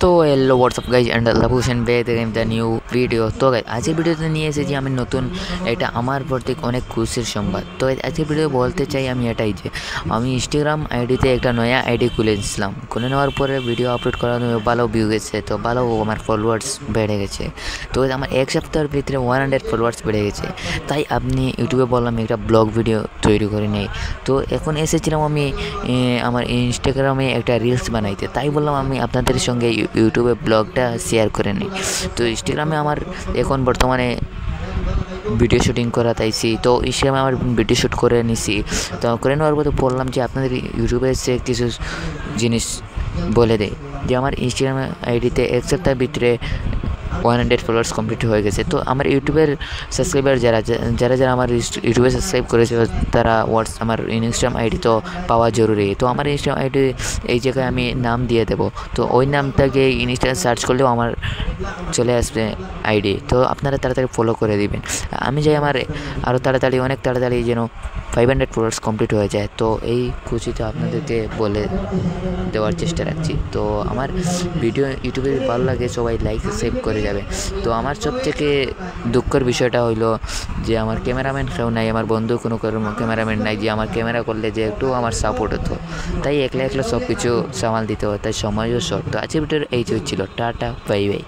তো hello WhatsApp guys and লাভুশন বেদ দ্য নিউ ভিডিও। তো আজকের ভিডিওতে নিয়ে এসেছি আমি নতুন, এটা আমার প্রতি অনেক খুশির সংবাদ। তো আজকের ভিডিও বলতে চাই আমি এটাই যে আমি ইনস্টাগ্রাম আইডিতে একটা নয়া আইডি খুলেছিলাম। খুলে নেওয়ার পরে ভিডিও আপলোড করানো ভালো ভিউ গেছে, তো ভালো আমার ফলোয়ার্স বেড়ে গেছে। তো আমার এক সপ্তাহের ভিতরে 100 ফলোয়ার্স বেড়ে গেছে। তাই আপনি ইউটিউবে বললাম একটা ব্লগ ভিডিও তৈরি করে নেই। তো এখন এসেছিলাম আমি আমার ইনস্টাগ্রামে একটা রিলস বানাইতে, তাই বললাম আমি আপনাদের সঙ্গে ইউটিউবে ব্লগটা শেয়ার করে নিই। তো ইনস্টাগ্রামে আমার এখন বর্তমানে ভিডিও শ্যুটিং করা তাইছি, তো ইনস্টাগ্রামে আমার ভিডিও শ্যুট করে নিছি। তো করে নেওয়ার পরে বললাম যে আপনাদের ইউটিউবে এসে কিছু জিনিস বলে দেয় যে আমার ইনস্টাগ্রাম আইডিতে এক সপ্তাহের ভিতরে 100 ফলোয়ার্স কমপ্লিট হয়ে গেছে। তো আমার ইউটিউবের সাবস্ক্রাইবার যারা আমার ইউটিউবে সাবস্ক্রাইব করেছে তারা আমার ইনস্টাগ্রাম আইডি তো পাওয়া জরুরি। তো আমার ইনস্টাগ্রাম আইডি এই জায়গায় আমি নাম দিয়ে দেবো, তো ওই নামটাকে ইনস্টাগ্রাম সার্চ করলেও আমার চলে আসবে আইডি। তো আপনারা তাড়াতাড়ি ফলো করে দিবেন। আমি চাই আমার আরও তাড়াতাড়ি, অনেক তাড়াতাড়ি যেন 500 ফলোয়ার্স কমপ্লিট হয়ে যায়। তো এই খুশিতে আপনাদেরকে বলে দেওয়ার চেষ্টা রাখছি। তো আমার ভিডিও ইউটিউবে ভালো লাগে সবাই লাইক সেভ করে যাবে। তো আমার সবথেকে দুঃখের বিষয়টা হইলো যে আমার ক্যামেরাম্যান কেউ নাই, আমার বন্ধু কোনো ক্যামেরাম্যান নাই যে আমার ক্যামেরা করলে যে একটু আমার সাপোর্ট হতো। তাই একলা একলা সব কিছু সামাল দিতে হয়, তাই সময়ও শর্ট। তো আজকের ভিডিওর এই ছিল। Tata, bye bye.